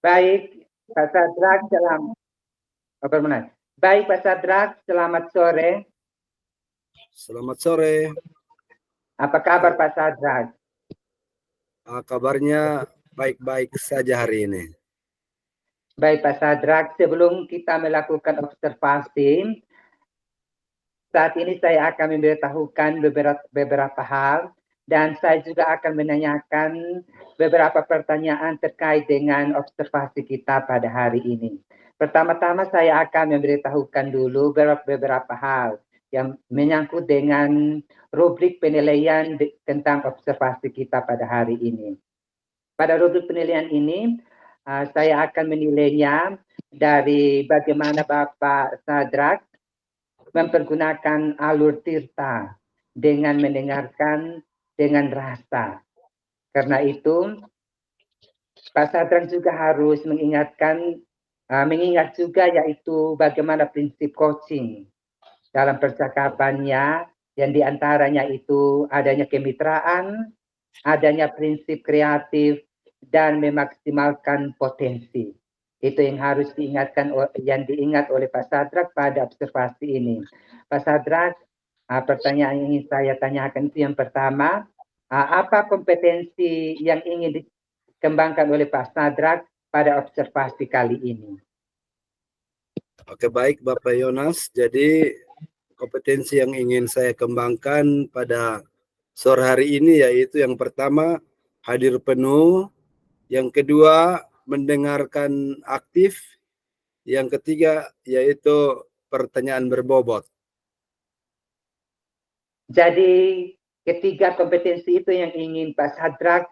Baik, Pak Sadrak, Baik, Pak Sadrak, selamat sore. Selamat sore. Apa kabar Pak Sadrak? Kabarnya baik-baik saja hari ini. Baik Pak Sadrak, sebelum kita melakukan observasi, saat ini saya akan memberitahukan beberapa hal dan saya juga akan menanyakan beberapa pertanyaan terkait dengan observasi kita pada hari ini. Pertama-tama saya akan memberitahukan dulu beberapa hal yang menyangkut dengan rubrik penilaian tentang observasi kita pada hari ini. Pada rubrik penilaian ini, saya akan menilainya dari bagaimana Bapak Sadrak mempergunakan alur tirta dengan mendengarkan dengan rasa. Karena itu, Pak Sadrak juga harus mengingat juga yaitu bagaimana prinsip coaching dalam percakapannya yang diantaranya itu adanya kemitraan, adanya prinsip kreatif, dan memaksimalkan potensi. Itu yang harus diingat oleh Pak Sadrak pada observasi ini. Pak Sadrak, pertanyaan yang ingin saya tanyakan itu yang pertama, apa kompetensi yang ingin dikembangkan oleh Pak Sadrak pada observasi kali ini? Oke, baik Bapak Yonas. Jadi kompetensi yang ingin saya kembangkan pada sore hari ini yaitu yang pertama hadir penuh, yang kedua mendengarkan aktif, yang ketiga yaitu pertanyaan berbobot. Jadi ketiga kompetensi itu yang ingin Pak Sadrak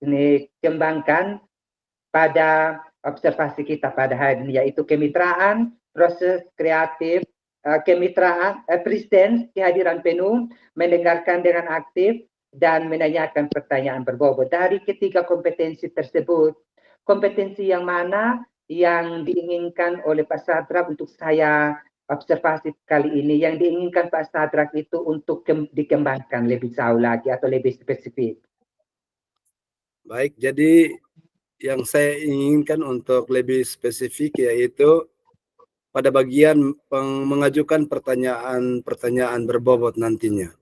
ini kembangkan pada observasi kita pada hari ini, yaitu kemitraan, proses kreatif, kemitraan, presence, kehadiran penuh, mendengarkan dengan aktif, dan menanyakan pertanyaan berbobot. Dari ketiga kompetensi tersebut, kompetensi yang mana yang diinginkan oleh Pak Sadrak untuk saya observasi kali ini, yang diinginkan Pak Sadrak itu untuk dikembangkan lebih jauh lagi atau lebih spesifik? Baik, jadi yang saya inginkan untuk lebih spesifik yaitu pada bagian mengajukan pertanyaan berbobot nantinya.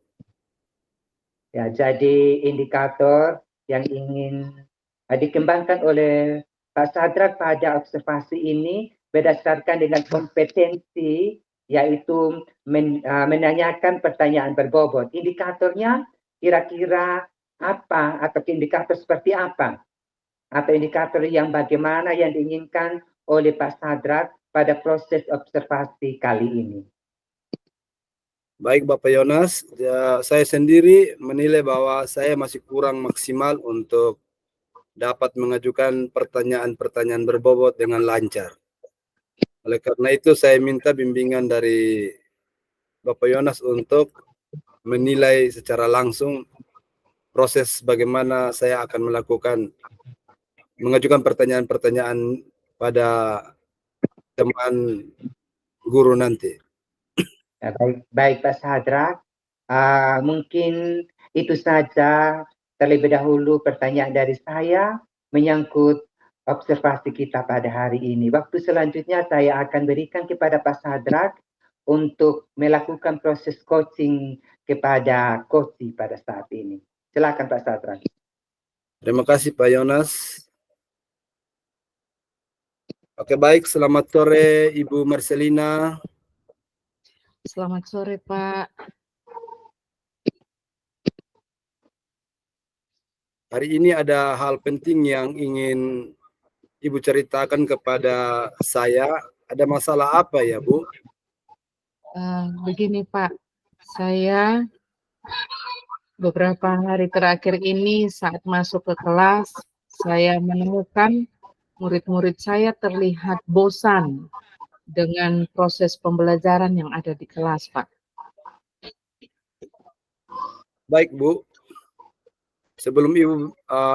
Ya, jadi indikator yang ingin dikembangkan oleh Pak Sadrak pada observasi ini berdasarkan dengan kompetensi, yaitu menanyakan pertanyaan berbobot. Indikatornya kira-kira apa atau indikator seperti apa? Atau indikator yang bagaimana yang diinginkan oleh Pak Sadrak pada proses observasi kali ini? Baik Bapak Yonas, ya, saya sendiri menilai bahwa saya masih kurang maksimal untuk dapat mengajukan pertanyaan-pertanyaan berbobot dengan lancar. Oleh karena itu saya minta bimbingan dari Bapak Yonas untuk menilai secara langsung proses bagaimana saya akan mengajukan pertanyaan-pertanyaan pada teman guru nanti. Ya, baik Pak Sadrak. Mungkin itu saja terlebih dahulu pertanyaan dari saya menyangkut observasi kita pada hari ini. Waktu selanjutnya saya akan berikan kepada Pak Sadrak untuk melakukan proses coaching kepada coach pada saat ini. Silakan Pak Sadrak. Terima kasih Pak Yonas. Oke, baik, selamat sore Ibu Marcelina. Selamat sore Pak. Hari ini ada hal penting yang ingin Ibu ceritakan kepada saya. Ada masalah apa ya Bu? Begini Pak, saya beberapa hari terakhir ini saat masuk ke kelas, saya menemukan murid-murid saya terlihat bosan dengan proses pembelajaran yang ada di kelas, Pak. Baik Bu, sebelum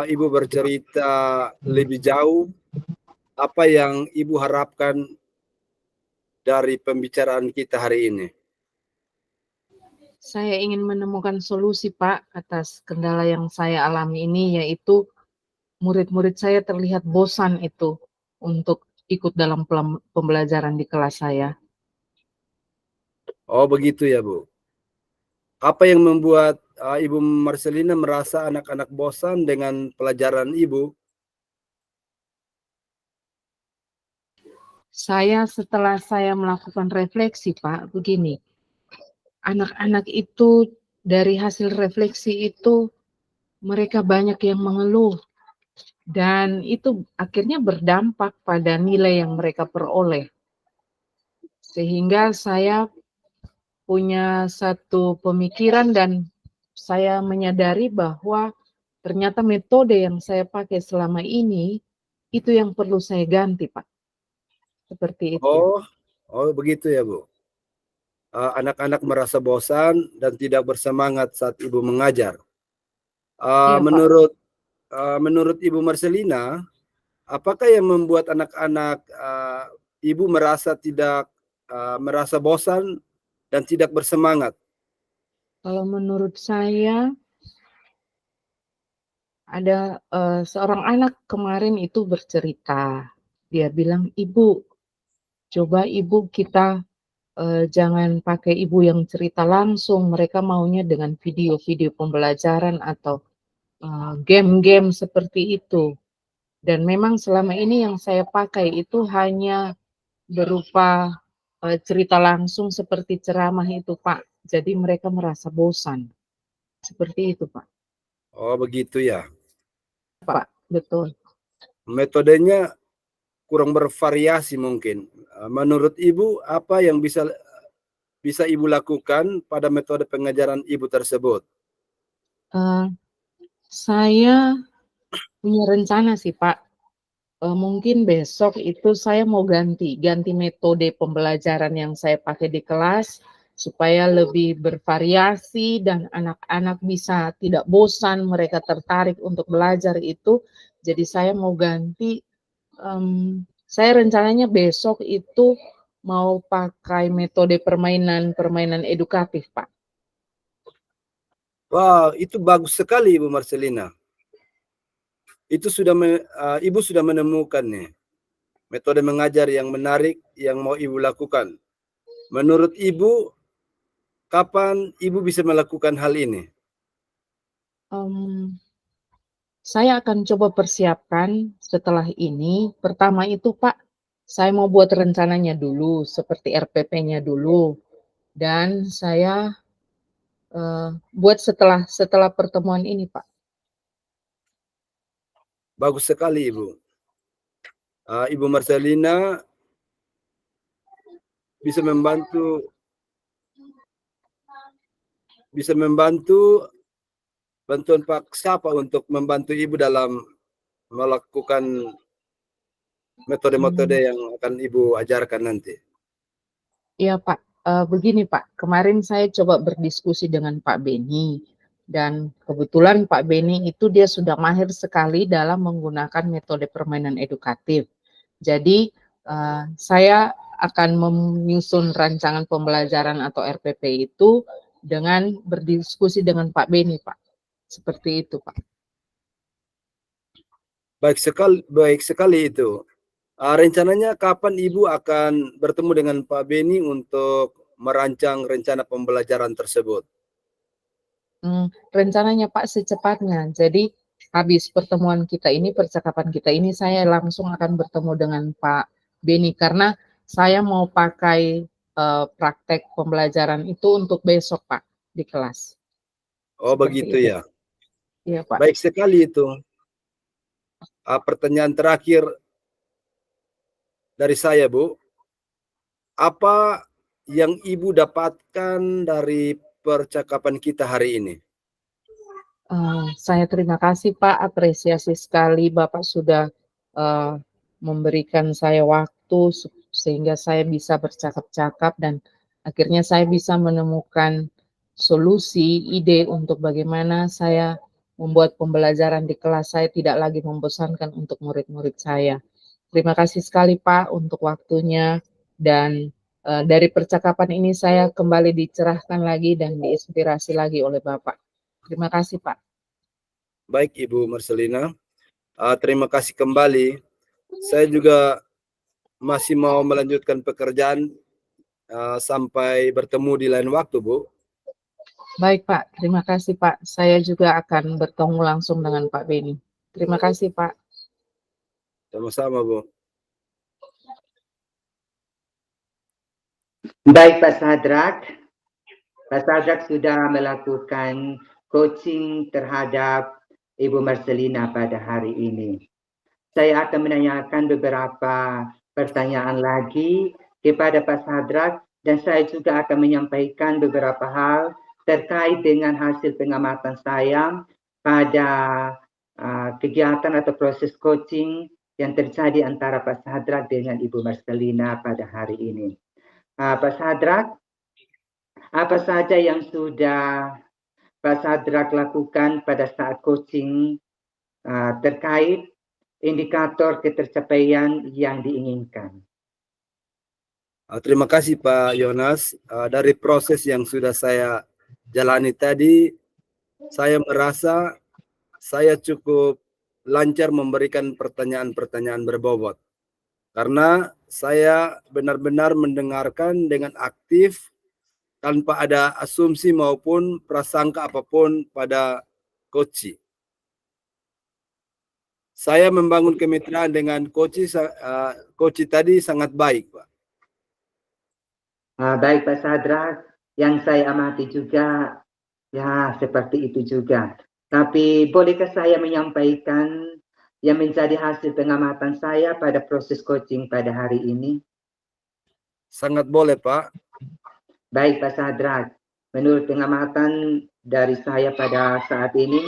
Ibu bercerita lebih jauh, apa yang Ibu harapkan dari pembicaraan kita hari ini? Saya ingin menemukan solusi, Pak, atas kendala yang saya alami ini, yaitu murid-murid saya terlihat bosan itu untuk ikut dalam pembelajaran di kelas saya. Oh, begitu ya, Bu. Apa yang membuat Ibu Marcelina merasa anak-anak bosan dengan pelajaran Ibu? Setelah saya melakukan refleksi, Pak, begini, anak-anak itu dari hasil refleksi itu mereka banyak yang mengeluh dan itu akhirnya berdampak pada nilai yang mereka peroleh. Sehingga saya punya satu pemikiran dan saya menyadari bahwa ternyata metode yang saya pakai selama ini itu yang perlu saya ganti, Pak. Seperti itu. Oh, begitu ya, Bu. Anak-anak merasa bosan dan tidak bersemangat saat Ibu mengajar. Iya, Pak. Menurut Ibu Marcelina, apakah yang membuat anak-anak Ibu merasa bosan dan tidak bersemangat? Kalau menurut saya ada seorang anak kemarin itu bercerita. Dia bilang, "Ibu, coba Ibu kita jangan pakai Ibu yang cerita langsung. Mereka maunya dengan video-video pembelajaran atau game-game seperti itu." Dan memang selama ini yang saya pakai itu hanya berupa cerita langsung seperti ceramah itu, Pak. Jadi mereka merasa bosan. Seperti itu, Pak. Oh, begitu ya. Pak, betul. Metodenya kurang bervariasi mungkin. Menurut Ibu, apa yang bisa Ibu lakukan pada metode pengajaran Ibu tersebut? Saya punya rencana sih, Pak. Mungkin besok itu saya mau ganti metode pembelajaran yang saya pakai di kelas supaya lebih bervariasi dan anak-anak bisa tidak bosan, mereka tertarik untuk belajar itu. Jadi saya mau ganti, saya rencananya besok itu mau pakai metode permainan edukatif, Pak. Wah, itu bagus sekali Ibu Marcelina. Itu Ibu sudah menemukan nih metode mengajar yang menarik yang mau Ibu lakukan. Menurut Ibu, kapan Ibu bisa melakukan hal ini? Saya akan coba persiapkan setelah ini. Pertama itu, Pak, saya mau buat rencananya dulu, seperti RPP-nya dulu, dan saya buat setelah pertemuan ini, Pak. Bagus sekali Ibu. Ibu Marcelina bisa membantu bantuan Pak Sapa untuk membantu Ibu dalam melakukan metode-metode yang akan Ibu ajarkan nanti. Iya, Pak. Begini, Pak, kemarin saya coba berdiskusi dengan Pak Beni, dan kebetulan Pak Beni itu dia sudah mahir sekali dalam menggunakan metode permainan edukatif. Jadi, saya akan menyusun rancangan pembelajaran atau RPP itu dengan berdiskusi dengan Pak Beni, Pak. Seperti itu, Pak. Baik sekali itu. Rencananya kapan Ibu akan bertemu dengan Pak Beni untuk merancang rencana pembelajaran tersebut? Rencananya Pak secepatnya. Jadi habis pertemuan kita ini, percakapan kita ini, saya langsung akan bertemu dengan Pak Beni karena saya mau pakai praktek pembelajaran itu untuk besok, Pak, di kelas. Oh, Seperti begitu itu. ya. Iya, Pak. Baik sekali itu. Pertanyaan terakhir dari saya, Bu. Apa yang Ibu dapatkan dari percakapan kita hari ini? Saya terima kasih, Pak, apresiasi sekali Bapak sudah memberikan saya waktu sehingga saya bisa bercakap-cakap dan akhirnya saya bisa menemukan solusi, ide untuk bagaimana saya membuat pembelajaran di kelas saya tidak lagi membosankan untuk murid-murid saya. Terima kasih sekali, Pak, untuk waktunya dan dari percakapan ini saya kembali dicerahkan lagi dan diinspirasi lagi oleh Bapak. Terima kasih, Pak. Baik, Ibu Marcelina. Terima kasih kembali. Saya juga masih mau melanjutkan pekerjaan sampai bertemu di lain waktu, Bu. Baik, Pak. Terima kasih, Pak. Saya juga akan bertemu langsung dengan Pak Beni. Terima kasih, Pak. Sama-sama, Bu. Baik Pak Sadrak sudah melakukan coaching terhadap Ibu Marcelina pada hari ini. Saya akan menanyakan beberapa pertanyaan lagi kepada Pak Sadrak dan saya juga akan menyampaikan beberapa hal terkait dengan hasil pengamatan saya pada kegiatan atau proses coaching yang terjadi antara Pak Sadrak dengan Ibu Marcelina pada hari ini. Pak Sadrak, apa saja yang sudah Pak Sadrak lakukan pada saat coaching terkait indikator ketercapaian yang diinginkan? Terima kasih Pak Yonas. Dari proses yang sudah saya jalani tadi, saya merasa saya cukup lancar memberikan pertanyaan-pertanyaan berbobot. Karena saya benar-benar mendengarkan dengan aktif tanpa ada asumsi maupun prasangka apapun pada coach. Saya membangun kemitraan dengan coach tadi sangat baik, Pak. Baik Pak Sadrak, yang saya amati juga ya seperti itu juga. Tapi bolehkah saya menyampaikan yang menjadi hasil pengamatan saya pada proses coaching pada hari ini? Sangat boleh, Pak. Baik Pak Sadrak, menurut pengamatan dari saya pada saat ini,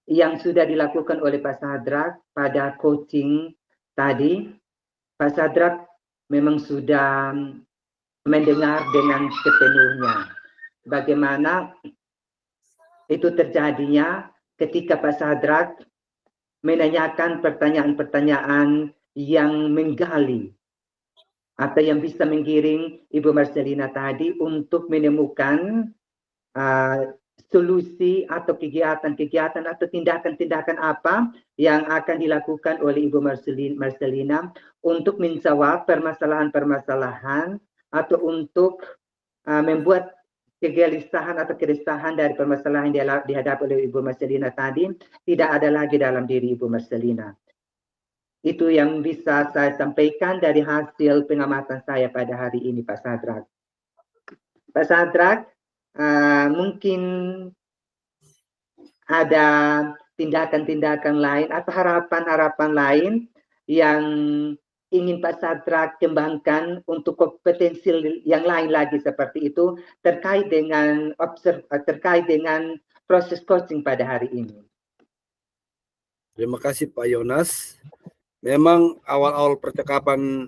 yang sudah dilakukan oleh Pak Sadrak pada coaching tadi, Pak Sadrak memang sudah mendengar dengan sepenuhnya. Bagaimana itu terjadinya ketika Pak Sadrak menanyakan pertanyaan-pertanyaan yang menggali atau yang bisa menggiring Ibu Marcelina tadi untuk menemukan solusi atau kegiatan-kegiatan atau tindakan-tindakan apa yang akan dilakukan oleh Ibu Marcelina untuk menjawab permasalahan-permasalahan atau untuk membuat kegelisahan atau keresahan dari permasalahan yang dihadapi oleh Ibu Marcelina tadi tidak ada lagi dalam diri Ibu Marcelina. Itu yang bisa saya sampaikan dari hasil pengamatan saya pada hari ini, Pak Sadrak. Pak Sadrak, mungkin ada tindakan-tindakan lain atau harapan-harapan lain yang ingin Pak Sadrak kembangkan untuk kompetensi yang lain lagi seperti itu terkait dengan proses coaching pada hari ini. Terima kasih Pak Yonas. Memang awal-awal percakapan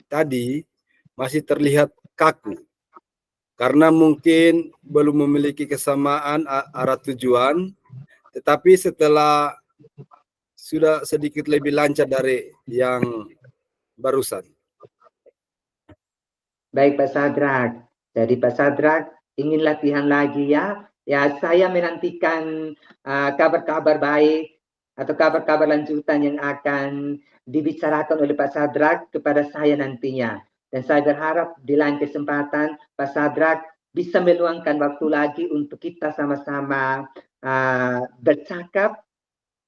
tadi masih terlihat kaku. Karena mungkin belum memiliki kesamaan arah tujuan, tetapi setelah sudah sedikit lebih lancar dari yang barusan. Baik Pak Sadrak. Jadi Pak Sadrak ingin latihan lagi ya. Ya saya menantikan kabar-kabar baik atau kabar-kabar lanjutan yang akan dibicarakan oleh Pak Sadrak kepada saya nantinya. Dan saya berharap di lain kesempatan Pak Sadrak bisa meluangkan waktu lagi untuk kita sama-sama bercakap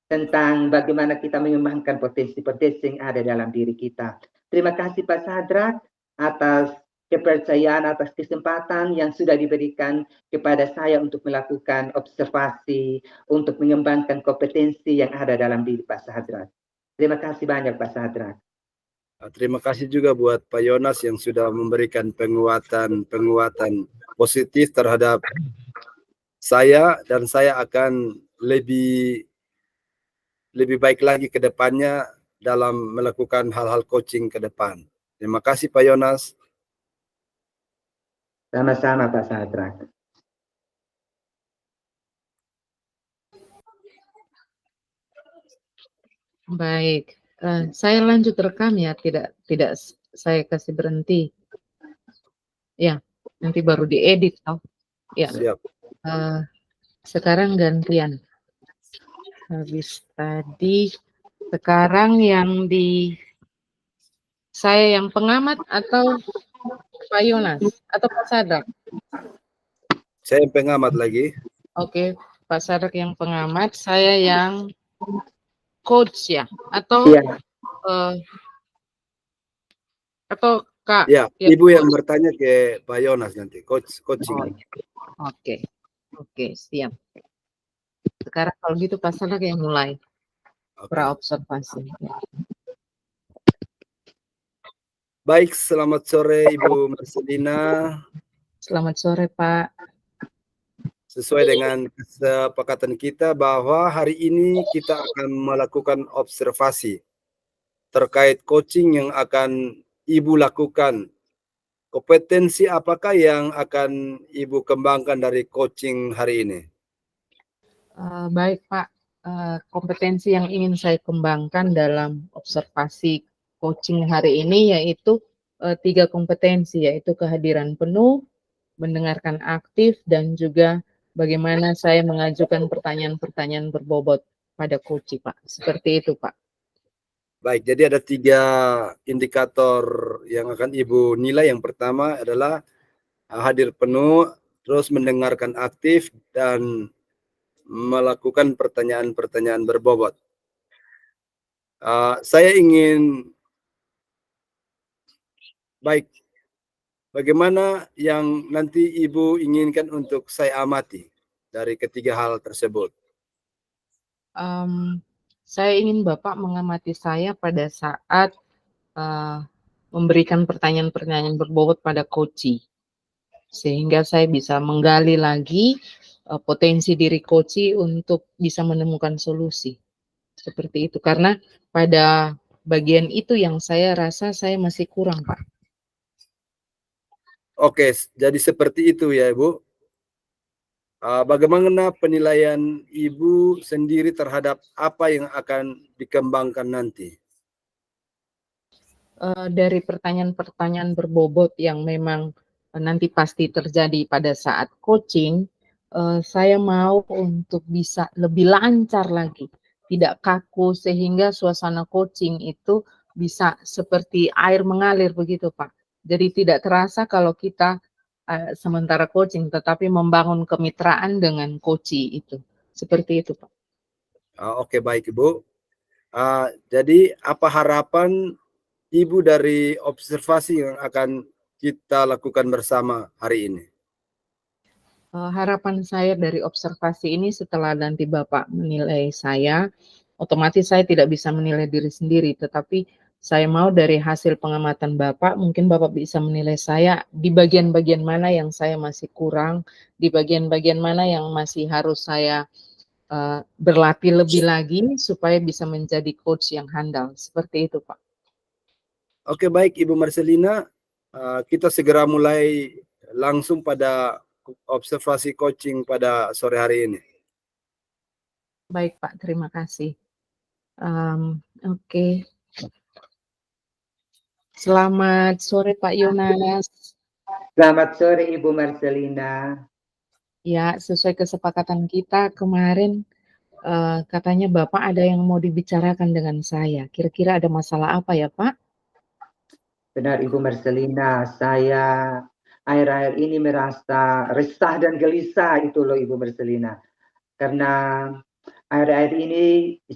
tentang bagaimana kita mengembangkan potensi-potensi yang ada dalam diri kita. Terima kasih Pak Sadrak atas kepercayaan, atas kesempatan yang sudah diberikan kepada saya untuk melakukan observasi, untuk mengembangkan kompetensi yang ada dalam diri Pak Sadrak. Terima kasih banyak Pak Sadrak. Terima kasih juga buat Pak Yonas yang sudah memberikan penguatan positif terhadap saya, dan saya akan lebih baik lagi ke depannya dalam melakukan hal-hal coaching ke depan. Terima kasih Pak Yonas. Sama-sama Pak Sadrak. Baik, saya lanjut rekam ya, tidak saya kasih berhenti. Ya, nanti baru diedit toh. Ya. Siap. Sekarang gantian. Habis tadi Sekarang yang di saya yang pengamat atau Pak Yonas atau Pak Sadrak? Saya yang pengamat lagi. Oke, Pak Sadrak yang pengamat, saya yang coach ya, atau Iya, atau Kak? Ya, Ya, Ibu yang bertanya ke Pak Yonas nanti, coaching. oke, oke, siap. Sekarang kalau gitu Pak Sadrak yang mulai Oke. praobservasi. Baik, selamat sore Ibu Marcelina. Selamat sore Pak. Sesuai dengan kesepakatan kita bahwa hari ini kita akan melakukan observasi terkait coaching yang akan Ibu lakukan. Kompetensi apakah yang akan Ibu kembangkan dari coaching hari ini? Baik Pak, kompetensi yang ingin saya kembangkan dalam observasi coaching hari ini yaitu 3 kompetensi, yaitu kehadiran penuh, mendengarkan aktif, dan juga bagaimana saya mengajukan pertanyaan-pertanyaan berbobot pada coach, Pak. Seperti itu, Pak. Baik, jadi ada 3 indikator yang akan Ibu nilai. Yang pertama adalah hadir penuh, terus mendengarkan aktif, dan melakukan pertanyaan-pertanyaan berbobot. Saya ingin, baik, bagaimana yang nanti Ibu inginkan untuk saya amati dari ketiga hal tersebut? Saya ingin Bapak mengamati saya pada saat memberikan pertanyaan-pertanyaan berbobot pada coach, sehingga saya bisa menggali lagi potensi diri coach untuk bisa menemukan solusi. Seperti itu, karena pada bagian itu yang saya rasa saya masih kurang, Pak. Oke, jadi seperti itu ya Ibu. Bagaimana penilaian Ibu sendiri terhadap apa yang akan dikembangkan nanti? Dari pertanyaan-pertanyaan berbobot yang memang nanti pasti terjadi pada saat coaching, saya mau untuk bisa lebih lancar lagi, tidak kaku, sehingga suasana coaching itu bisa seperti air mengalir begitu, Pak. Jadi tidak terasa kalau kita sementara coaching, tetapi membangun kemitraan dengan coach itu. Seperti itu, Pak. Oke, baik Ibu. Jadi apa harapan Ibu dari observasi yang akan kita lakukan bersama hari ini? Harapan saya dari observasi ini setelah nanti Bapak menilai saya, otomatis saya tidak bisa menilai diri sendiri, tetapi saya mau dari hasil pengamatan Bapak, mungkin Bapak bisa menilai saya di bagian-bagian mana yang saya masih kurang, di bagian-bagian mana yang masih harus saya berlatih lebih lagi supaya bisa menjadi coach yang handal. Seperti itu, Pak. Oke, baik Ibu Marcelina, kita segera mulai langsung pada observasi coaching pada sore hari ini. Baik Pak, terima kasih. Oke. Selamat sore Pak Yonas. selamat sore Ibu Marcelina. Ya, sesuai kesepakatan kita kemarin, katanya Bapak ada yang mau dibicarakan dengan saya. Kira-kira ada masalah apa ya, Pak? Benar Ibu Marcelina, saya akhir-akhir ini merasa resah dan gelisah itu loh Ibu Marcelina. Karena akhir-akhir ini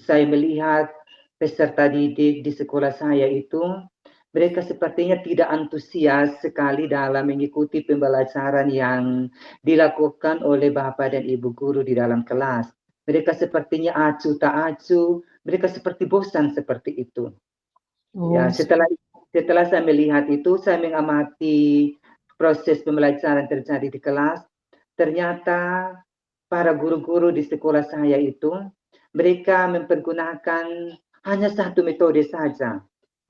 saya melihat peserta didik di sekolah saya itu, mereka sepertinya tidak antusias sekali dalam mengikuti pembelajaran yang dilakukan oleh Bapak dan Ibu guru di dalam kelas. Mereka sepertinya acuh tak acuh, mereka seperti bosan seperti itu. Ya, Oh, setelah saya melihat itu, saya mengamati proses pembelajaran terjadi di kelas. Ternyata para guru-guru di sekolah saya itu, mereka mempergunakan hanya satu metode saja.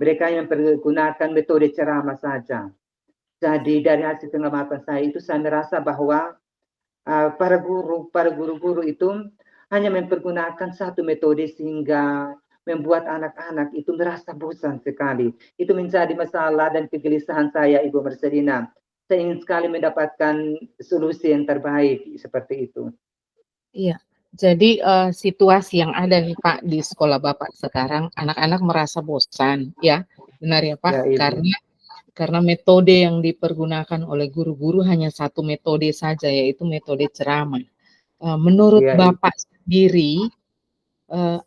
Mereka yang mempergunakan metode ceramah saja. Jadi dari hasil pengamatan saya itu, saya merasa bahwa para guru-guru itu hanya mempergunakan satu metode sehingga membuat anak-anak itu merasa bosan sekali. Itu menjadi masalah dan kegelisahan saya, Ibu Marcelina. Saya ingin sekali mendapatkan solusi yang terbaik seperti itu. iya. Jadi situasi yang ada nih Pak di sekolah Bapak sekarang, anak-anak merasa bosan, ya, benar ya Ya, Pak? Ibu. Karena metode yang dipergunakan oleh guru-guru hanya satu metode saja, yaitu metode ceramah. Menurut Ya, Ibu. Bapak sendiri,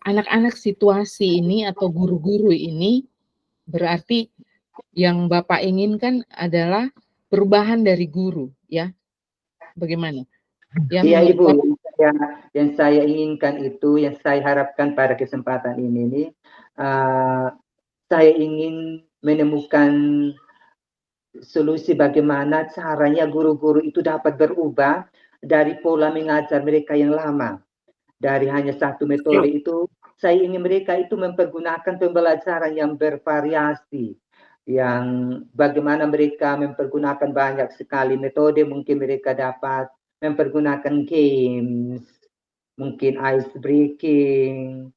anak-anak situasi ini atau guru-guru ini berarti yang Bapak inginkan adalah perubahan dari guru, ya? Bagaimana? Ya, Iya, menurut Ibu. Bapak. Yang saya inginkan itu, yang saya harapkan pada kesempatan ini nih, saya ingin menemukan solusi bagaimana caranya guru-guru itu dapat berubah dari pola mengajar mereka yang lama. Dari hanya satu metode itu, saya ingin mereka itu mempergunakan pembelajaran yang bervariasi, yang bagaimana mereka mempergunakan banyak sekali metode, mungkin mereka dapat mempergunakan games, mungkin ice breaking,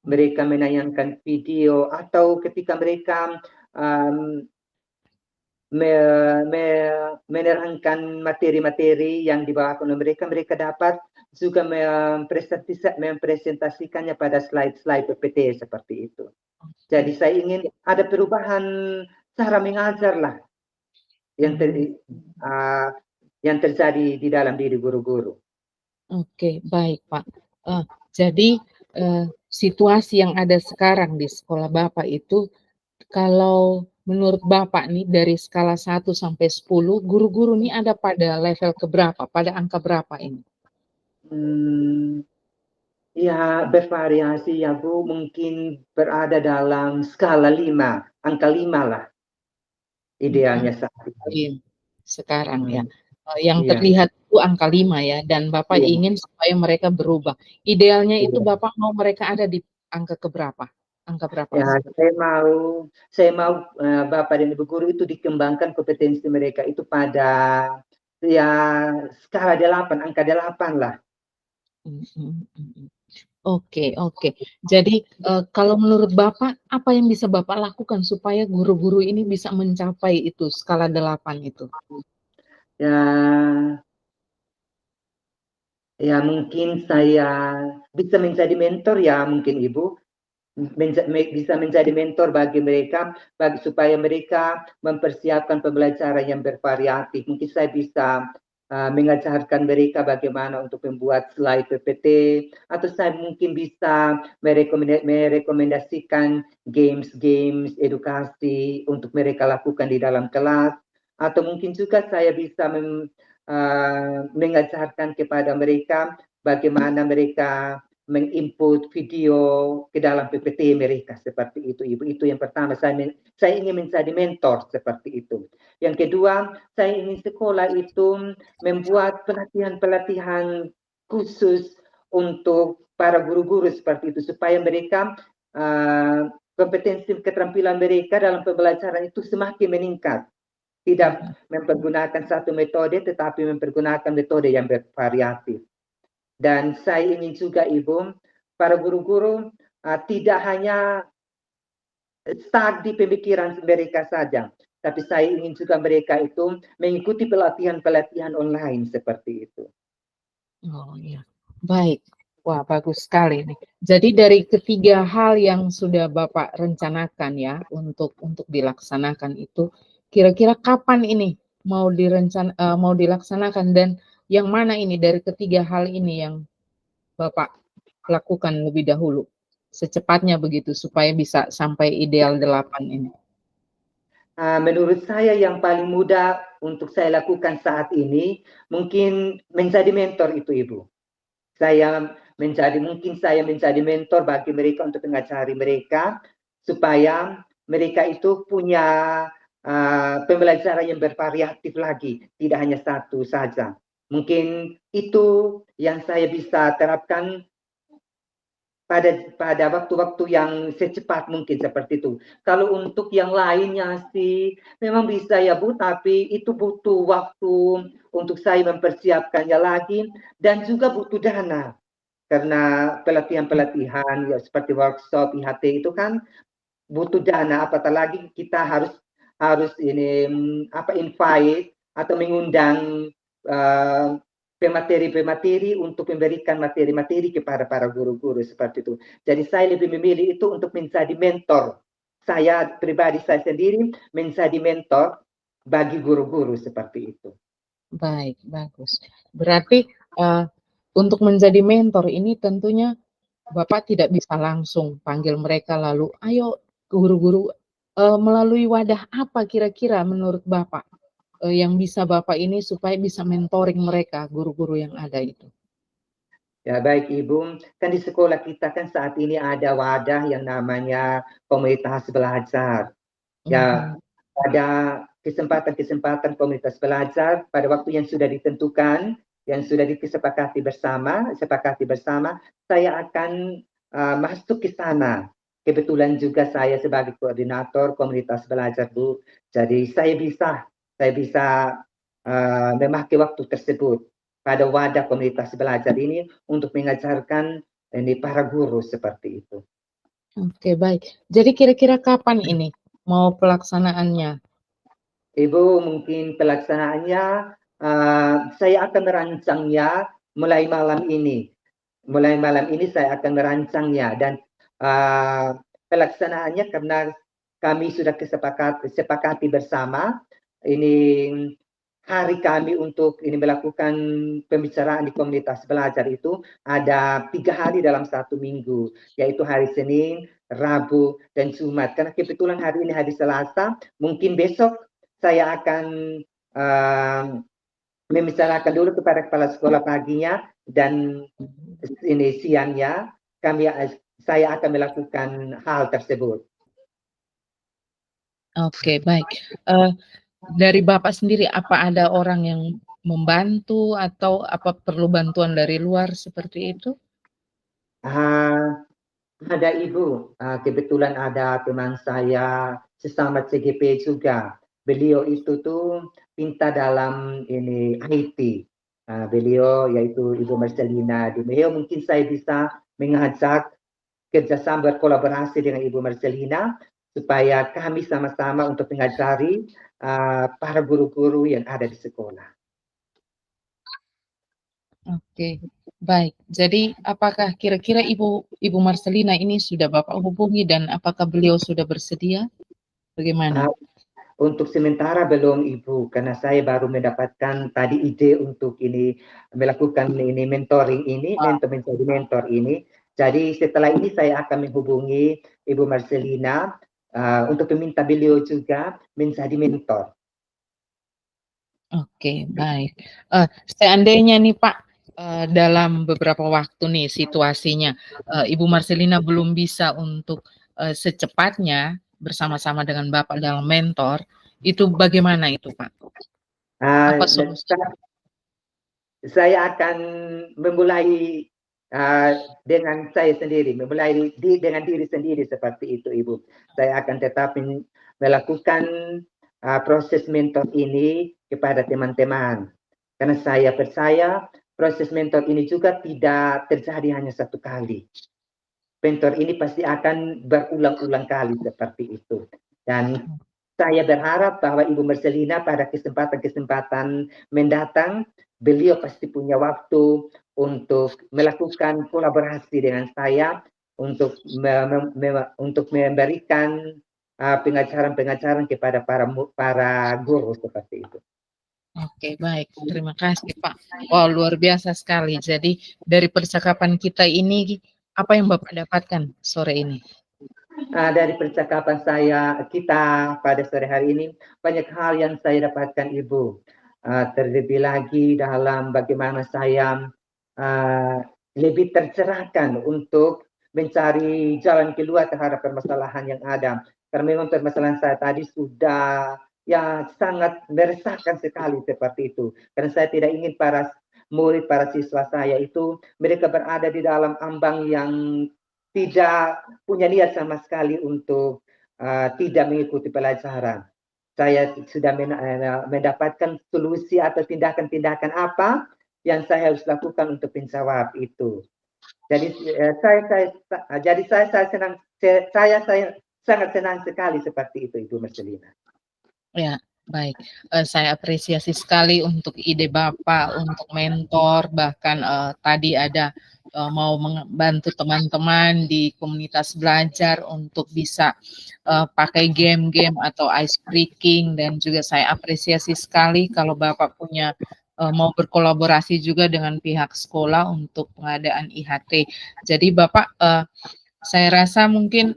mereka menayangkan video, atau ketika mereka menerangkan materi-materi yang dibawakan oleh mereka, mereka dapat juga mempresentasikannya pada slide-slide PPT seperti itu. Jadi saya ingin ada perubahan cara mengajar lah yang terjadi di dalam diri guru-guru. Oke, baik Pak. Jadi situasi yang ada sekarang di sekolah Bapak itu, kalau menurut Bapak nih dari skala 1 sampai 10, guru-guru ini ada pada level keberapa? Pada angka berapa ini? Ya, bervariasi ya Bu, mungkin berada dalam skala 5, angka 5 lah idealnya saat ini. Sekarang ya. Yang Iya, terlihat itu angka 5 ya, dan Bapak iya, ingin supaya mereka berubah. Idealnya itu iya. Bapak mau mereka ada di angka keberapa? Angka berapa? Ya, saya mau Bapak dan Ibu guru itu dikembangkan kompetensi mereka itu pada ya skala 8, angka 8 lah. Oke, oke. Jadi kalau menurut Bapak, apa yang bisa Bapak lakukan supaya guru-guru ini bisa mencapai itu skala 8 itu? Ya mungkin saya bisa menjadi mentor ya mungkin Ibu. Bisa menjadi mentor bagi mereka, supaya mereka mempersiapkan pembelajaran yang bervariatif. Mungkin saya bisa mengajarkan mereka bagaimana untuk membuat slide PPT, atau saya mungkin bisa merekomendasikan games-games edukasi untuk mereka lakukan di dalam kelas, atau mungkin juga saya bisa mengajarkan kepada mereka bagaimana mereka menginput video ke dalam PPT mereka seperti itu, Ibu. Itu yang pertama, saya ingin menjadi mentor seperti itu. Yang kedua, saya ingin sekolah itu membuat pelatihan-pelatihan khusus untuk para guru-guru seperti itu, supaya mereka kompetensi keterampilan mereka dalam pembelajaran itu semakin meningkat. Tidak mempergunakan satu metode, tetapi mempergunakan metode yang bervariatif. Dan saya ingin juga Ibu, para guru-guru tidak hanya stuck di pemikiran mereka saja, tapi saya ingin juga mereka itu mengikuti pelatihan-pelatihan online seperti itu. Oh iya, baik. Wah, bagus sekali nih. Jadi dari ketiga hal yang sudah Bapak rencanakan ya untuk dilaksanakan itu, kira-kira kapan ini mau dilaksanakan, dan yang mana ini dari ketiga hal ini yang Bapak lakukan lebih dahulu? Secepatnya begitu supaya bisa sampai ideal 8 ini. Menurut saya yang paling mudah untuk saya lakukan saat ini mungkin menjadi mentor itu Ibu. Mungkin saya menjadi mentor bagi mereka untuk mengajari mereka supaya mereka itu punya pembelajaran yang bervariatif lagi, tidak hanya satu saja. Mungkin itu yang saya bisa terapkan pada waktu-waktu yang secepat mungkin seperti itu. Kalau untuk yang lainnya sih memang bisa ya Bu, tapi itu butuh waktu untuk saya mempersiapkannya lagi, dan juga butuh dana. Karena pelatihan-pelatihan ya seperti workshop IHT itu kan butuh dana, apatah lagi kita harus ini invite atau mengundang pemateri-pemateri untuk memberikan materi-materi kepada para guru-guru seperti itu. Jadi saya lebih memilih itu untuk menjadi mentor. Saya pribadi saya sendiri menjadi mentor bagi guru-guru seperti itu. Baik, bagus. Berarti untuk menjadi mentor ini tentunya Bapak tidak bisa langsung panggil mereka lalu, ayo guru-guru, melalui wadah apa kira-kira menurut Bapak, yang bisa Bapak ini supaya bisa mentoring mereka, guru-guru yang ada itu? Ya, baik Ibu, kan di sekolah kita kan saat ini ada wadah yang namanya komunitas belajar. Ya, pada kesempatan-kesempatan komunitas belajar pada waktu yang sudah ditentukan, yang sudah disepakati bersama, saya akan masuk ke sana. Kebetulan juga saya sebagai koordinator komunitas belajar, Bu. Jadi saya bisa memakai waktu tersebut pada wadah komunitas belajar ini untuk mengajarkan ini para guru seperti itu. Oke, baik. Jadi kira-kira kapan ini mau pelaksanaannya? Ibu, mungkin pelaksanaannya saya akan merancangnya mulai malam ini. Mulai malam ini saya akan merancangnya dan pelaksanaannya karena kami sudah sepakati bersama ini hari kami untuk ini melakukan pembicaraan di komunitas belajar itu ada 3 hari dalam 1 minggu, yaitu hari Senin, Rabu, dan Jumat. Karena kebetulan hari ini hari Selasa, mungkin besok saya akan membicarakan dulu kepada kepala sekolah paginya dan ini siangnya saya akan melakukan hal tersebut. Oke, baik. Dari Bapak sendiri, apa ada orang yang membantu atau apa perlu bantuan dari luar seperti itu? Ada Ibu, kebetulan ada teman saya sesama CGP juga. Beliau itu tuh pinta dalam ini IT. Beliau yaitu Ibu Marcelina di Meo. Mungkin saya bisa mengajak kerjasama berkolaborasi dengan Ibu Marcelina supaya kami sama-sama untuk mengajari para guru-guru yang ada di sekolah. Oke, baik. Jadi apakah kira-kira Ibu Marcelina ini sudah Bapak hubungi dan apakah beliau sudah bersedia? Bagaimana? Untuk sementara belum Ibu, karena saya baru mendapatkan tadi ide untuk ini melakukan ini mentoring ini, menjadi mentor ini. Jadi setelah ini saya akan menghubungi Ibu Marcelina untuk meminta beliau juga menjadi mentor. Oke, baik. Seandainya nih Pak, dalam beberapa waktu nih situasinya, Ibu Marcelina belum bisa untuk secepatnya bersama-sama dengan Bapak dalam mentor, itu bagaimana itu Pak? Apa solusinya? Saya akan memulai dengan saya sendiri, memulai dengan diri sendiri seperti itu Ibu. Saya akan tetap melakukan proses mentor ini kepada teman-teman. Karena saya percaya proses mentor ini juga tidak terjadi hanya satu kali. Mentor ini pasti akan berulang-ulang kali seperti itu. Dan saya berharap bahwa Ibu Marcelina pada kesempatan-kesempatan mendatang, beliau pasti punya waktu untuk melakukan kolaborasi dengan saya untuk memberikan pengajaran-pengajaran kepada para guru seperti itu. Oke, baik. Terima kasih, Pak. Wow, luar biasa sekali. Jadi, dari percakapan kita ini, apa yang Bapak dapatkan sore ini? Dari percakapan kita pada sore hari ini, banyak hal yang saya dapatkan Ibu. Terlebih lagi dalam bagaimana saya lebih tercerahkan untuk mencari jalan keluar terhadap permasalahan yang ada. Karena memang permasalahan saya tadi sudah sangat meresahkan sekali seperti itu. Karena saya tidak ingin para murid, para siswa saya itu mereka berada di dalam ambang yang tidak punya niat sama sekali untuk tidak mengikuti pelajaran. Saya sudah mendapatkan solusi atau tindakan-tindakan apa yang saya harus lakukan untuk menjawab itu. Jadi saya sangat senang sekali seperti itu Ibu Marcelina. Ya, Baik, saya apresiasi sekali untuk ide Bapak untuk mentor, bahkan tadi ada mau membantu teman-teman di komunitas belajar untuk bisa pakai game-game atau ice breaking, dan juga saya apresiasi sekali kalau Bapak punya mau berkolaborasi juga dengan pihak sekolah untuk pengadaan IHT. Jadi Bapak, saya rasa mungkin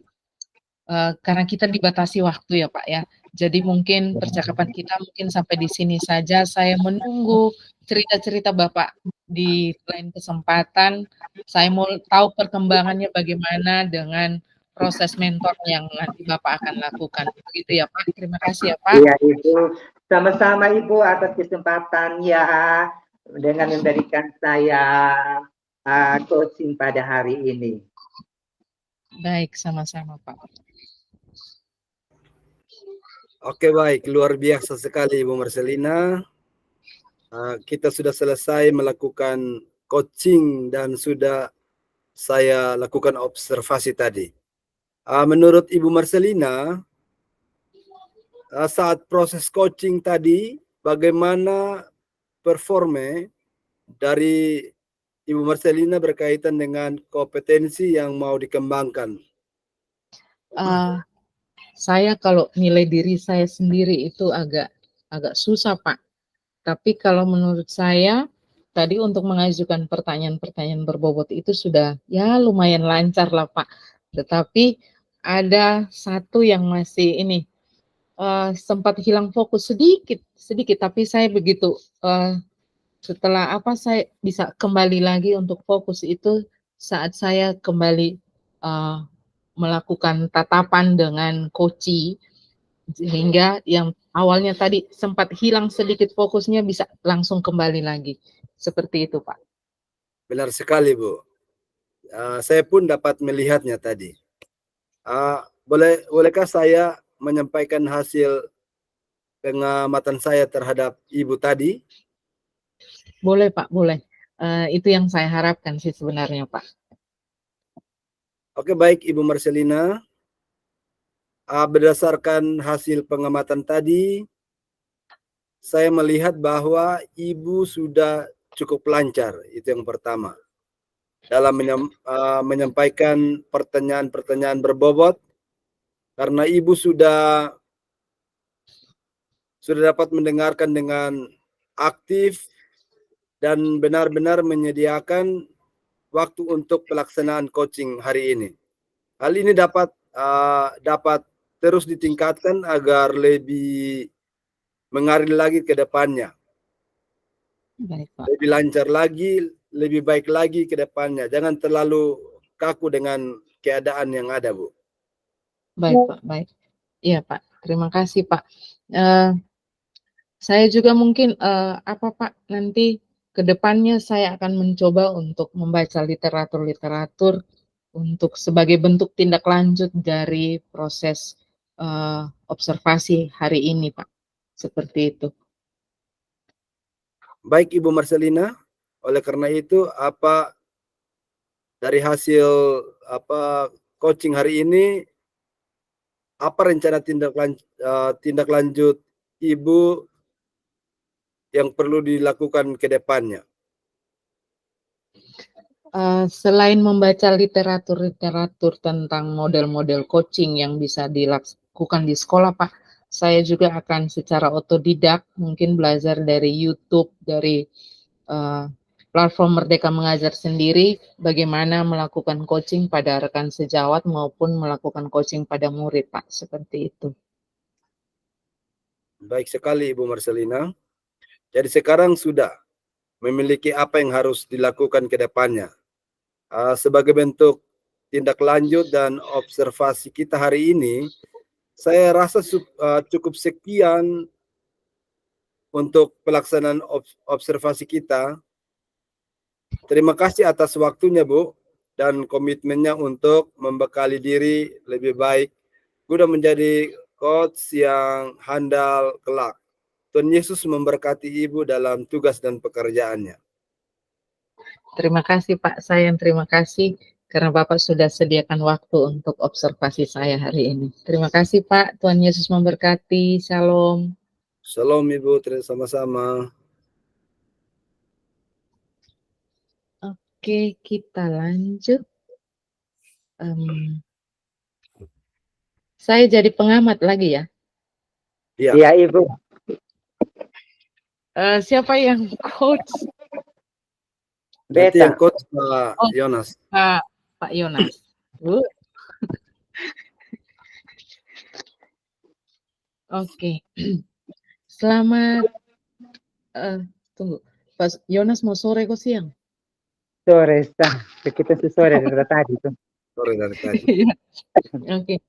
karena kita dibatasi waktu ya Pak ya, jadi mungkin percakapan kita mungkin sampai di sini saja. Saya menunggu cerita-cerita Bapak di lain kesempatan. Saya mau tahu perkembangannya bagaimana dengan proses mentor yang nanti Bapak akan lakukan. Begitu ya Pak. Terima kasih ya Pak. Iya Ibu, sama-sama Ibu atas kesempatan ya dengan memberikan saya coaching pada hari ini. Baik, sama-sama Pak. Oke, baik, luar biasa sekali Ibu Marcelina. Kita sudah selesai melakukan coaching dan sudah saya lakukan observasi tadi. Menurut Ibu Marcelina, saat proses coaching tadi, bagaimana performa dari Ibu Marcelina berkaitan dengan kompetensi yang mau dikembangkan? Saya kalau nilai diri saya sendiri itu agak susah Pak. Tapi kalau menurut saya tadi untuk mengajukan pertanyaan-pertanyaan berbobot itu sudah ya lumayan lancar lah Pak. Tetapi ada satu yang masih ini sempat hilang fokus sedikit, tapi saya begitu setelah saya bisa kembali lagi untuk fokus itu saat saya kembali melakukan tatapan dengan coaching, sehingga yang awalnya tadi sempat hilang sedikit fokusnya bisa langsung kembali lagi. Seperti itu, Pak. Benar sekali, Bu. Saya pun dapat melihatnya tadi. Bolehkah saya menyampaikan hasil pengamatan saya terhadap Ibu tadi? Boleh, Pak, boleh. Itu yang saya harapkan sih sebenarnya, Pak. Oke, baik Ibu Marcelina. Berdasarkan hasil pengamatan tadi, saya melihat bahwa Ibu sudah cukup lancar, itu yang pertama. Dalam menyampaikan pertanyaan-pertanyaan berbobot, karena Ibu sudah dapat mendengarkan dengan aktif dan benar-benar menyediakan waktu untuk pelaksanaan coaching hari ini. Hal ini dapat terus ditingkatkan agar lebih mengalir lagi ke depannya. Baik, Pak. Lebih lancar lagi, lebih baik lagi ke depannya. Jangan terlalu kaku dengan keadaan yang ada, Bu. Baik, Pak, baik. Iya, Pak. Terima kasih, Pak. Saya juga mungkin Pak, nanti ke depannya saya akan mencoba untuk membaca literatur-literatur untuk sebagai bentuk tindak lanjut dari proses observasi hari ini, Pak. Seperti itu. Baik, Ibu Marcelina. Oleh karena itu, dari hasil coaching hari ini, apa rencana tindak lanjut Ibu yang perlu dilakukan ke depannya? Selain membaca literatur-literatur tentang model-model coaching yang bisa dilakukan di sekolah, Pak, saya juga akan secara otodidak mungkin belajar dari YouTube, dari platform Merdeka Mengajar sendiri, bagaimana melakukan coaching pada rekan sejawat maupun melakukan coaching pada murid, Pak, seperti itu. Baik sekali, Ibu Marcelina. Jadi sekarang sudah memiliki apa yang harus dilakukan ke depannya. Sebagai bentuk tindak lanjut dan observasi kita hari ini, saya rasa cukup sekian untuk pelaksanaan observasi kita. Terima kasih atas waktunya, Bu, dan komitmennya untuk membekali diri lebih baik guna menjadi coach yang handal kelak. Tuhan Yesus memberkati Ibu dalam tugas dan pekerjaannya. Terima kasih Pak, saya yang terima kasih karena Bapak sudah sediakan waktu untuk observasi saya hari ini. Terima kasih Pak, Tuhan Yesus memberkati, Shalom. Shalom Ibu, sama-sama. Oke, kita lanjut. Saya jadi pengamat lagi ya. Iya. Iya, Ibu. Siapa yang coach? Nanti Beta. yang coach Pak Oh. Yonas. Pak Yonas. Bu. Oke. Selamat. Tunggu. Pak Yonas mau sore kok siang? Sore, kita sore dari tadi tuh. Sore dari tadi. Oke.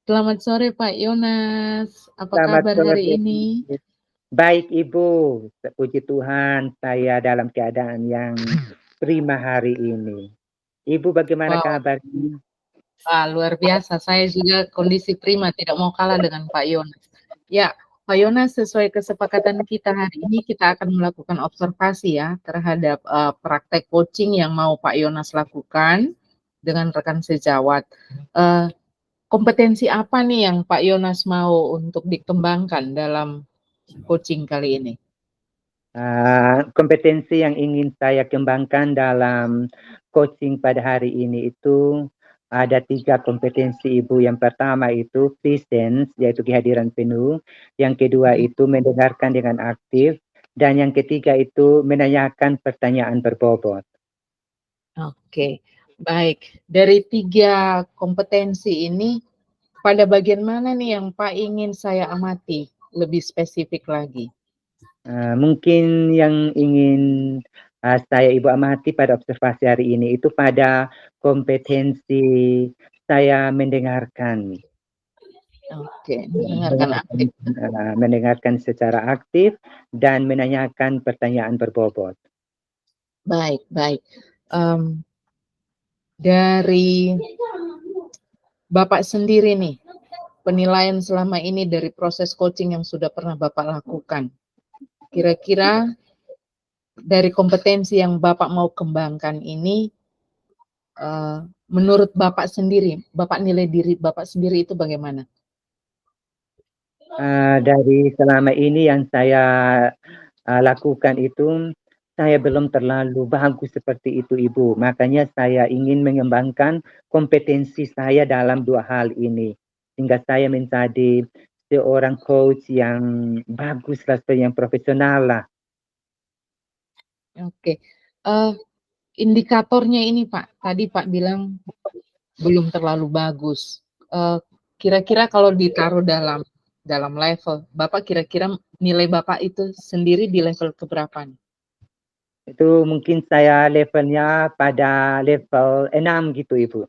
Selamat sore Pak Yonas. Apa Selamat kabar sore. hari ini? Baik Ibu, puji Tuhan saya dalam keadaan yang prima hari ini. Ibu bagaimana kabarnya? Luar biasa. Saya juga kondisi prima, tidak mau kalah dengan Pak Yonas. Ya, Pak Yonas, sesuai kesepakatan kita hari ini, kita akan melakukan observasi ya terhadap praktek coaching yang mau Pak Yonas lakukan dengan rekan sejawat. Kompetensi apa nih yang Pak Yonas mau untuk dikembangkan dalam coaching kali ini? Kompetensi yang ingin saya kembangkan dalam coaching pada hari ini itu ada 3 kompetensi Ibu. Yang pertama itu presence, yaitu kehadiran penuh. Yang kedua itu mendengarkan dengan aktif. Dan yang ketiga itu menanyakan pertanyaan berbobot. Oke, baik. Dari 3 kompetensi ini, pada bagian mana nih yang Pak ingin saya amati lebih spesifik lagi? Mungkin yang ingin saya Ibu amati pada observasi hari ini itu pada kompetensi saya mendengarkan. Oke, mendengarkan aktif. Mendengarkan secara aktif dan menanyakan pertanyaan berbobot. Baik, baik. Dari Bapak sendiri nih, penilaian selama ini dari proses coaching yang sudah pernah Bapak lakukan. Kira-kira dari kompetensi yang Bapak mau kembangkan ini, menurut Bapak sendiri, Bapak nilai diri Bapak sendiri itu bagaimana? Dari selama ini yang saya lakukan itu, saya belum terlalu bagus seperti itu Ibu. Makanya saya ingin mengembangkan kompetensi saya dalam 2 hal ini. Sehingga saya menjadi seorang coach yang bagus lah, yang profesional lah. Oke. Indikatornya ini Pak, tadi Pak bilang belum terlalu bagus. Kira-kira kalau ditaruh dalam level, Bapak kira-kira nilai Bapak itu sendiri di level keberapa nih? Itu mungkin saya levelnya pada level 6 gitu Ibu.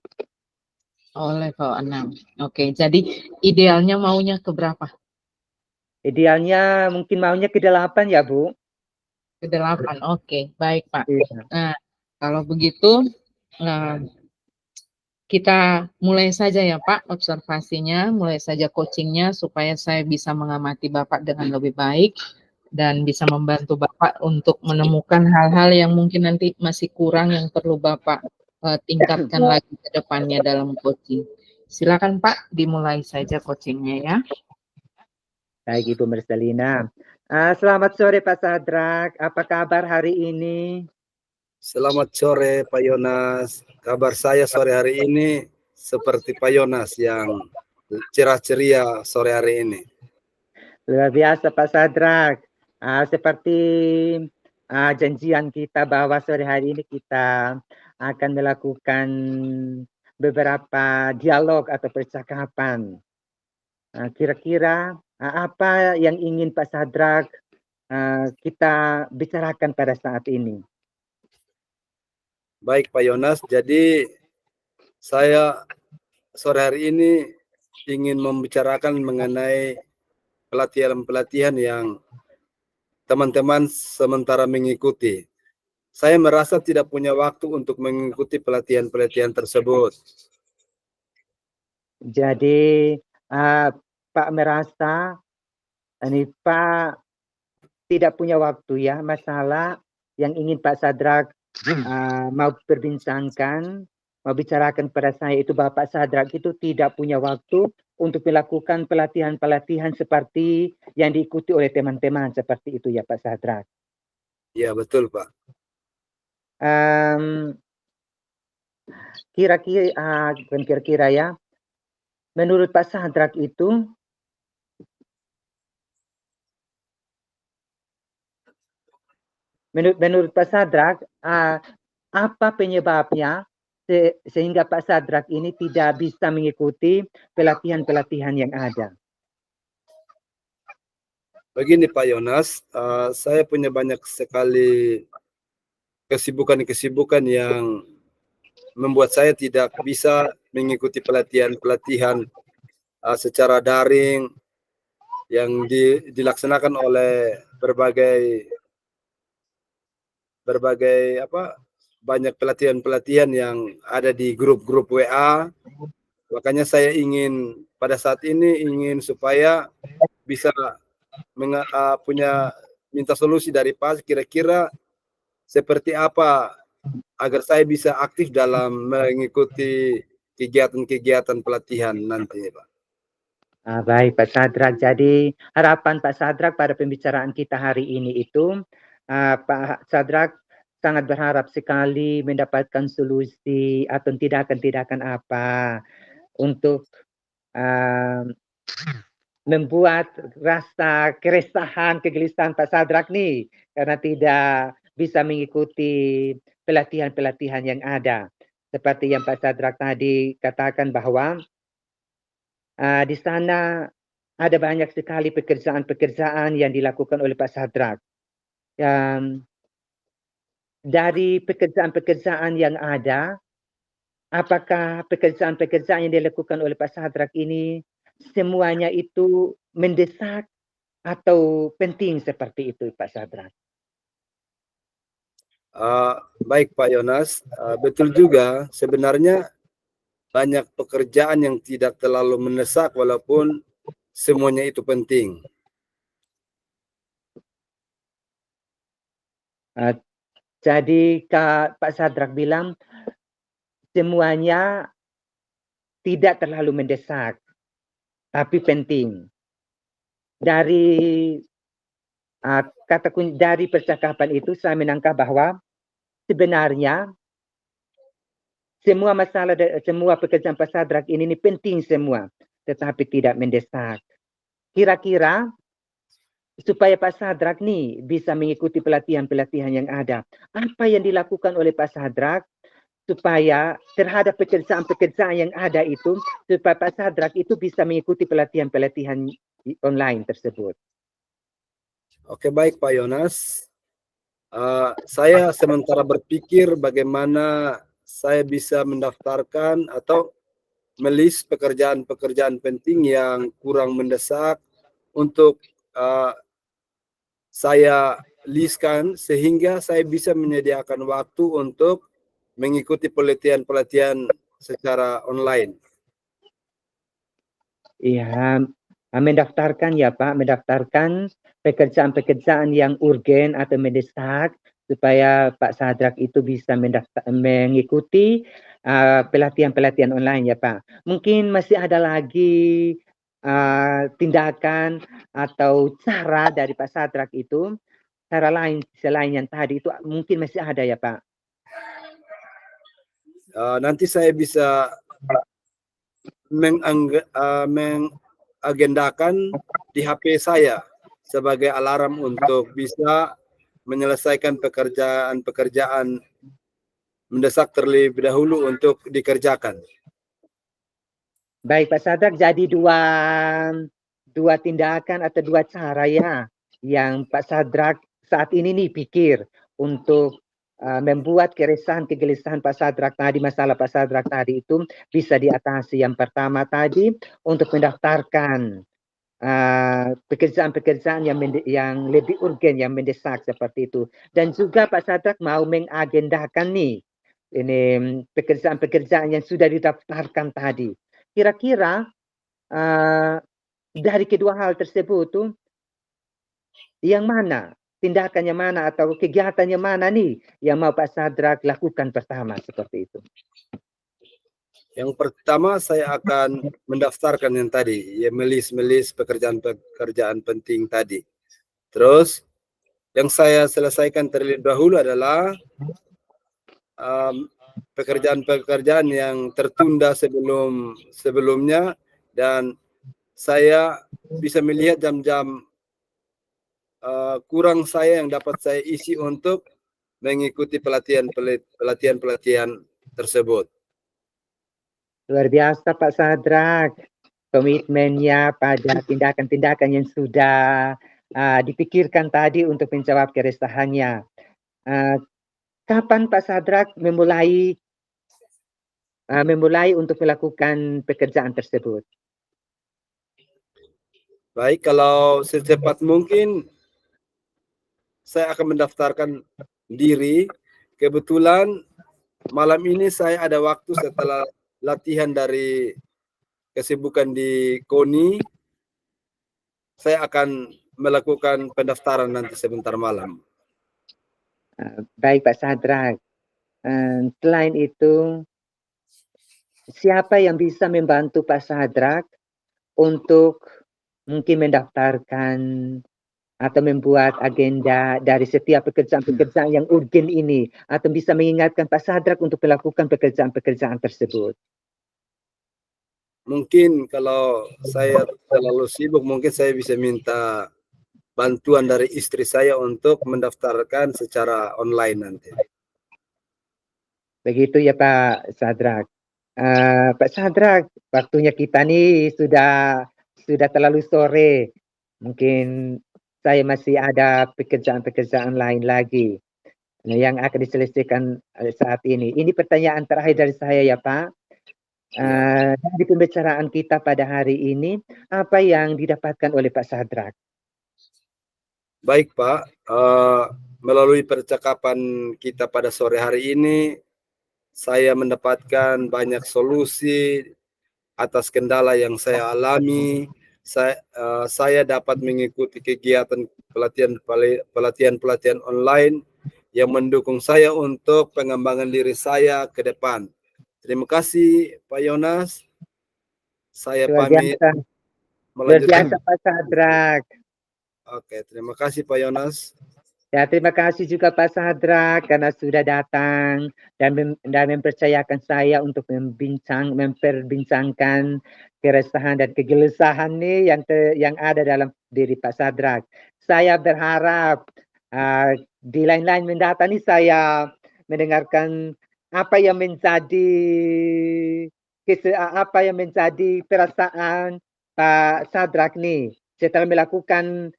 Oh, level 6. Oke, jadi idealnya maunya ke berapa? Idealnya mungkin maunya ke 8 ya Bu. Ke 8. Oke, baik Pak. Iya. Nah, kalau begitu kita mulai saja ya Pak observasinya, mulai saja coachingnya supaya saya bisa mengamati Bapak dengan lebih baik dan bisa membantu Bapak untuk menemukan hal-hal yang mungkin nanti masih kurang yang perlu Bapak tingkatkan lagi ke depannya dalam coaching. Silakan Pak, dimulai saja coachingnya ya. Baik Ibu Marcelina. Selamat sore Pak Sadrak, apa kabar hari ini? Selamat sore Pak Yonas. Kabar saya sore hari ini seperti Pak Yonas yang cerah ceria sore hari ini. Luar biasa Pak Sadrak. Seperti janjian kita bahwa sore hari ini kita akan melakukan beberapa dialog atau percakapan. Kira-kira apa yang ingin Pak Sadrak kita bicarakan pada saat ini? Baik Pak Yonas, jadi saya sore hari ini ingin membicarakan mengenai pelatihan-pelatihan yang teman-teman sementara mengikuti. Saya merasa tidak punya waktu untuk mengikuti pelatihan-pelatihan tersebut. Jadi Pak merasa ini Pak tidak punya waktu ya, masalah yang ingin Pak Sadrak mau perbincangkan, mau bicarakan pada saya itu Bapak Sadrak itu tidak punya waktu untuk melakukan pelatihan-pelatihan seperti yang diikuti oleh teman-teman seperti itu ya Pak Sadrak. Ya, betul Pak. Kira-kira ya, menurut Pak Sadrak itu menurut Pak Sadrak apa penyebabnya sehingga Pak Sadrak ini tidak bisa mengikuti pelatihan-pelatihan yang ada? Begini Pak Yonas, saya punya banyak sekali kesibukan-kesibukan yang membuat saya tidak bisa mengikuti pelatihan-pelatihan secara daring yang dilaksanakan oleh berbagai banyak pelatihan-pelatihan yang ada di grup-grup WA. Makanya saya pada saat ini ingin supaya bisa minta solusi dari Pak, kira-kira seperti apa agar saya bisa aktif dalam mengikuti kegiatan-kegiatan pelatihan nanti, Pak. Baik Pak Sadrak, jadi harapan Pak Sadrak pada pembicaraan kita hari ini itu, Pak Sadrak sangat berharap sekali mendapatkan solusi atau tindakan-tindakan apa untuk membuat rasa keresahan, kegelisahan Pak Sadrak nih karena tidak bisa mengikuti pelatihan-pelatihan yang ada. Seperti yang Pak Sadrak tadi katakan bahwa di sana ada banyak sekali pekerjaan-pekerjaan yang dilakukan oleh Pak Sadrak. Dari pekerjaan-pekerjaan yang ada, apakah pekerjaan-pekerjaan yang dilakukan oleh Pak Sadrak ini semuanya itu mendesak atau penting seperti itu Pak Sadrak? Baik Pak Yonas, betul juga sebenarnya banyak pekerjaan yang tidak terlalu mendesak walaupun semuanya itu penting. Jadi Pak Sadrak bilang semuanya tidak terlalu mendesak, tapi penting. Dari dari percakapan itu saya menangkap bahwa sebenarnya semua pekerjaan Pak Sadrak ini penting semua, tetapi tidak mendesak. Kira-kira supaya Pak Sadrak nih bisa mengikuti pelatihan-pelatihan yang ada, apa yang dilakukan oleh Pak Sadrak supaya terhadap pekerjaan-pekerjaan yang ada itu, supaya Pak Sadrak itu bisa mengikuti pelatihan-pelatihan online tersebut? Oke, baik Pak Yonas. Saya sementara berpikir bagaimana saya bisa mendaftarkan atau melis pekerjaan-pekerjaan penting yang kurang mendesak untuk saya listkan sehingga saya bisa menyediakan waktu untuk mengikuti pelatihan-pelatihan secara online. Iya, mendaftarkan ya Pak, mendaftarkan pekerjaan-pekerjaan yang urgen atau mendesak supaya Pak Sadrak itu bisa mengikuti pelatihan-pelatihan online ya Pak. Mungkin masih ada lagi tindakan atau cara dari Pak Sadrak itu, cara lain selain yang tadi itu mungkin masih ada ya Pak. Nanti saya bisa mengagendakan di HP saya sebagai alarm untuk bisa menyelesaikan pekerjaan-pekerjaan mendesak terlebih dahulu untuk dikerjakan. Baik Pak Sadrak, jadi dua tindakan atau dua cara ya yang Pak Sadrak saat ini nih pikir untuk membuat keresahan kegelisahan Pak Sadrak tadi, masalah Pak Sadrak tadi itu bisa diatasi. Yang pertama tadi untuk mendaftarkan pekerjaan-pekerjaan yang lebih urgen, yang mendesak seperti itu. Dan juga Pak Sadrak mau mengagendakan nih ini pekerjaan-pekerjaan yang sudah didaftarkan tadi. Kira-kira dari kedua hal tersebut tuh yang mana? Tindakannya mana atau kegiatannya mana nih yang mau Pak Sadrak lakukan pertama seperti itu? Yang pertama saya akan mendaftarkan yang tadi, ya melis pekerjaan-pekerjaan penting tadi. Terus yang saya selesaikan terlebih dahulu adalah pekerjaan-pekerjaan yang tertunda sebelumnya, dan saya bisa melihat jam-jam kurang saya yang dapat saya isi untuk mengikuti pelatihan tersebut. Luar biasa Pak Sadrak, komitmennya pada tindakan-tindakan yang sudah dipikirkan tadi untuk menjawab keresahannya. Kapan Pak Sadrak memulai untuk melakukan pekerjaan tersebut? Baik, kalau secepat mungkin saya akan mendaftarkan diri. Kebetulan malam ini saya ada waktu setelah latihan dari kesibukan di KONI. Saya akan melakukan pendaftaran nanti sebentar malam. Baik Pak Sadrak. Selain itu, siapa yang bisa membantu Pak Sadrak untuk mungkin mendaftarkan atau membuat agenda dari setiap pekerjaan-pekerjaan yang urgen ini, atau bisa mengingatkan Pak Sadrak untuk melakukan pekerjaan-pekerjaan tersebut? Mungkin kalau saya terlalu sibuk, mungkin saya bisa minta bantuan dari istri saya untuk mendaftarkan secara online nanti. Begitu ya Pak Sadrak. Pak Sadrak, waktunya kita nih sudah terlalu sore. Mungkin saya masih ada pekerjaan-pekerjaan lain lagi yang akan diselesaikan saat ini. Ini pertanyaan terakhir dari saya ya Pak. Dari pembicaraan kita pada hari ini, apa yang didapatkan oleh Pak Sadrak? Baik Pak, melalui percakapan kita pada sore hari ini, saya mendapatkan banyak solusi atas kendala yang saya alami. Saya dapat mengikuti kegiatan pelatihan online yang mendukung saya untuk pengembangan diri saya ke depan. Terima kasih Pak Yonas. Saya pamit Luar melanjutkan. biasa Pak Sadrak. Oke, terima kasih Pak Yonas. Ya, terima kasih juga Pak Sadrak karena sudah datang dan mempercayakan saya untuk memperbincangkan keresahan dan kegelisahan nih yang ada dalam diri Pak Sadrak. Saya berharap di lain-lain mendatang nih saya mendengarkan apa yang menjadi perasaan Pak Sadrak nih setelah melakukan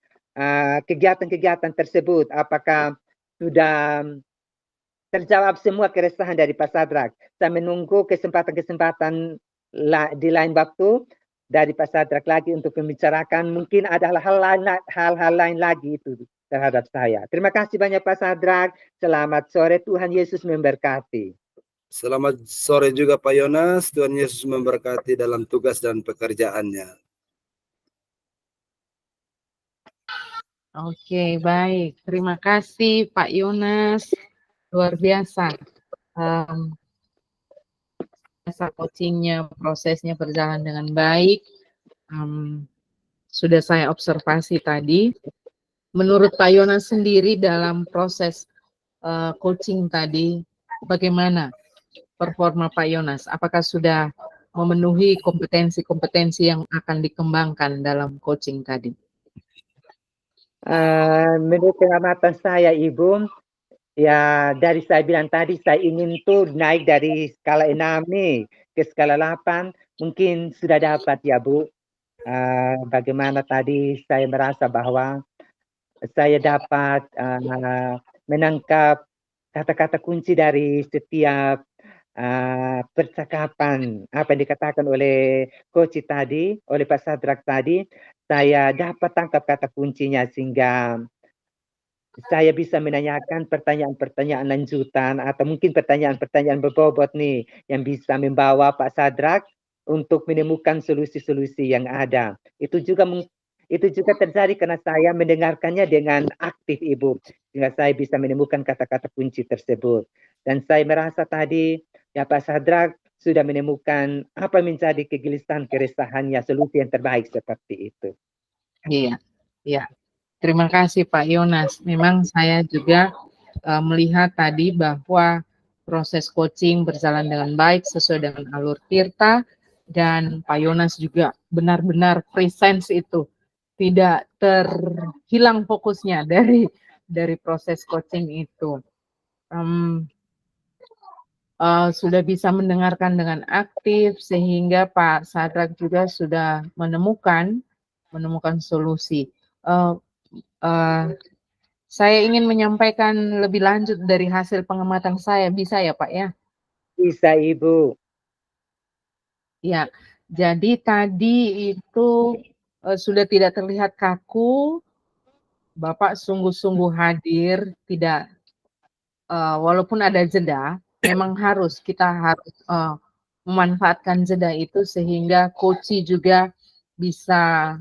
kegiatan-kegiatan tersebut, apakah sudah terjawab semua keresahan dari Pak Sadrak. Saya menunggu kesempatan-kesempatan di lain waktu dari Pak Sadrak lagi untuk membicarakan mungkin ada hal-hal lain lagi itu terhadap saya. Terima kasih banyak Pak Sadrak. Selamat sore, Tuhan Yesus memberkati. Selamat sore juga Pak Yonas. Tuhan Yesus memberkati dalam tugas dan pekerjaannya. Oke, baik. Terima kasih Pak Yonas. Luar biasa. Coachingnya, prosesnya berjalan dengan baik. Sudah saya observasi tadi. Menurut Pak Yonas sendiri dalam proses coaching tadi, bagaimana performa Pak Yonas? Apakah sudah memenuhi kompetensi-kompetensi yang akan dikembangkan dalam coaching tadi? Menurut pengamatan saya, Ibu, ya dari saya bilang tadi, saya ingin tuh naik dari skala 6 nih ke skala 8, mungkin sudah dapat ya Bu. Bagaimana tadi saya merasa bahwa saya dapat menangkap kata-kata kunci dari setiap percakapan apa yang dikatakan oleh coach tadi, oleh Pak Sadrak tadi, saya dapat tangkap kata kuncinya sehingga saya bisa menanyakan pertanyaan-pertanyaan lanjutan atau mungkin pertanyaan-pertanyaan berbobot nih yang bisa membawa Pak Sadrak untuk menemukan solusi-solusi yang ada. Itu juga terjadi karena saya mendengarkannya dengan aktif Ibu, sehingga saya bisa menemukan kata-kata kunci tersebut. Dan saya merasa tadi ya Pak Sadrak sudah menemukan apa menjadi kegelisahan keresahannya, solusi yang terbaik seperti itu. Iya, iya. Terima kasih Pak Yonas. Memang saya juga melihat tadi bahwa proses coaching berjalan dengan baik sesuai dengan alur Tirta, dan Pak Yonas juga benar-benar presence itu, tidak terhilang fokusnya dari proses coaching itu. Sudah bisa mendengarkan dengan aktif sehingga Pak Sadrak juga sudah menemukan solusi. Saya ingin menyampaikan lebih lanjut dari hasil pengamatan saya, bisa ya Pak ya? Bisa Ibu. Ya, jadi tadi itu sudah tidak terlihat kaku, Bapak sungguh-sungguh hadir, tidak walaupun ada jeda, memang kita harus memanfaatkan jeda itu sehingga coach juga bisa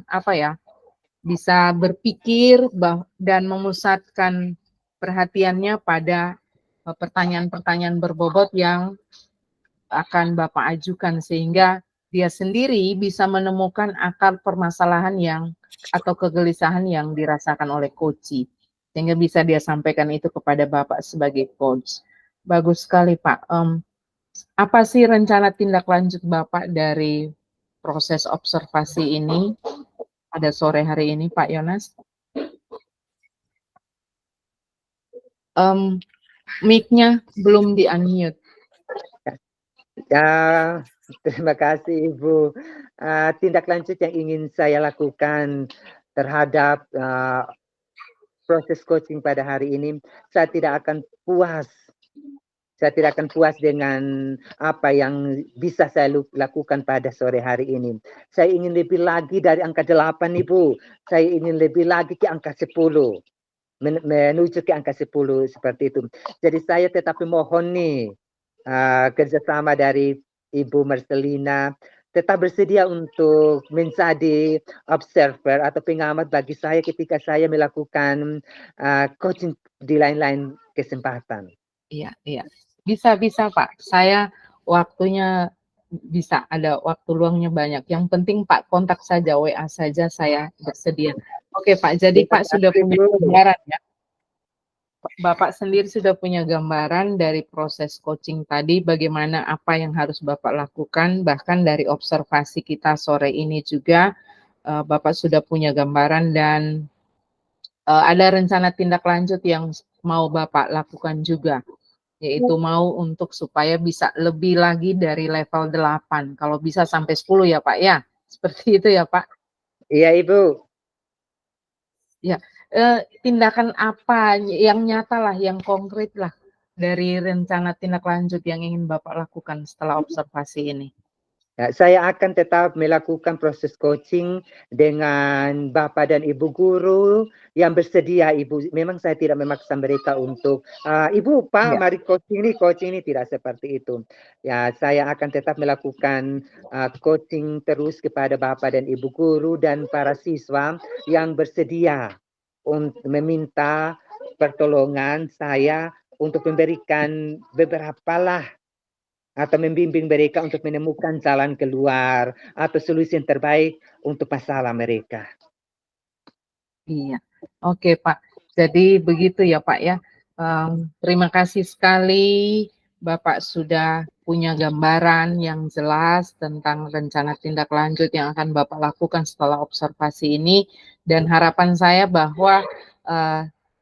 bisa berpikir dan memusatkan perhatiannya pada pertanyaan-pertanyaan berbobot yang akan Bapak ajukan sehingga dia sendiri bisa menemukan akar permasalahan atau kegelisahan yang dirasakan oleh coach, sehingga bisa dia sampaikan itu kepada Bapak sebagai coach. Bagus sekali Pak. Apa sih rencana tindak lanjut Bapak dari proses observasi ini pada sore hari ini Pak Yonas? Mic-nya belum di-unmute. Ya, terima kasih Ibu. Tindak lanjut yang ingin saya lakukan terhadap proses coaching pada hari ini, saya tidak akan puas. Saya tidak akan puas dengan apa yang bisa saya lakukan pada sore hari ini. Saya ingin lebih lagi dari angka 8, Ibu. Saya ingin lebih lagi ke angka 10. Menuju ke angka 10 seperti itu. Jadi saya tetap mohon nih, kerjasama dari Ibu Marcelina, tetap bersedia untuk menjadi observer atau pengamat bagi saya ketika saya melakukan coaching di lain-lain kesempatan. Iya, iya. Bisa Pak. Saya waktunya bisa, ada waktu luangnya banyak. Yang penting Pak kontak saja, WA saja, saya bersedia. Oke Pak, jadi Pak sudah punya gambaran ya. Bapak sendiri sudah punya gambaran dari proses coaching tadi, bagaimana apa yang harus Bapak lakukan, bahkan dari observasi kita sore ini juga, Bapak sudah punya gambaran dan ada rencana tindak lanjut yang mau Bapak lakukan juga, yaitu mau untuk supaya bisa lebih lagi dari level 8, kalau bisa sampai 10 ya Pak ya, seperti itu ya Pak? Iya Ibu. Ya, tindakan apa yang nyata lah, yang konkret lah dari rencana tindak lanjut yang ingin Bapak lakukan setelah observasi ini? Ya, saya akan tetap melakukan proses coaching dengan Bapak dan Ibu guru yang bersedia, Ibu. Memang saya tidak memaksa mereka untuk, Ibu, Pak, Ya. mari coaching ini, tidak seperti itu. Ya, saya akan tetap melakukan coaching terus kepada Bapak dan Ibu guru dan para siswa yang bersedia untuk meminta pertolongan saya untuk memberikan beberapa lah atau membimbing mereka untuk menemukan jalan keluar atau solusi yang terbaik untuk masalah mereka. Iya, oke Pak. Jadi begitu ya Pak ya. Terima kasih sekali Bapak sudah punya gambaran yang jelas tentang rencana tindak lanjut yang akan Bapak lakukan setelah observasi ini. Dan harapan saya bahwa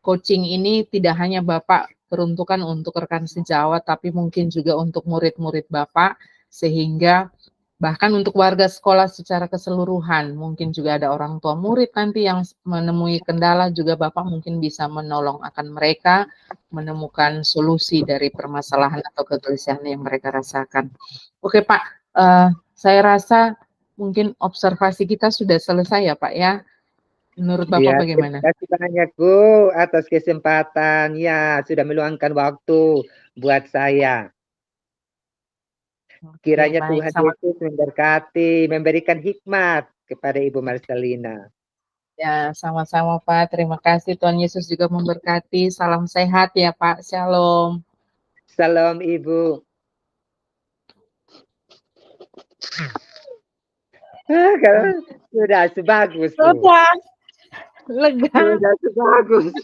coaching ini tidak hanya Bapak peruntukan untuk rekan sejawat, tapi mungkin juga untuk murid-murid Bapak, sehingga bahkan untuk warga sekolah secara keseluruhan, mungkin juga ada orang tua murid nanti yang menemui kendala, juga Bapak mungkin bisa menolong akan mereka menemukan solusi dari permasalahan atau kegelisahan yang mereka rasakan. Oke Pak, saya rasa mungkin observasi kita sudah selesai ya Pak ya. Menurut Bapak bagaimana? Terima kasih banyak Bu atas kesempatan. Ya, sudah meluangkan waktu buat saya. Kiranya baik, Tuhan Yesus memberkati, memberikan hikmat kepada Ibu Marcelina. Ya, sama-sama Pak. Terima kasih. Tuhan Yesus juga memberkati. Salam sehat ya Pak. Shalom. Salam Ibu. Kalau sudah sebagus tuh. Sudah lega. Sudah sebagus.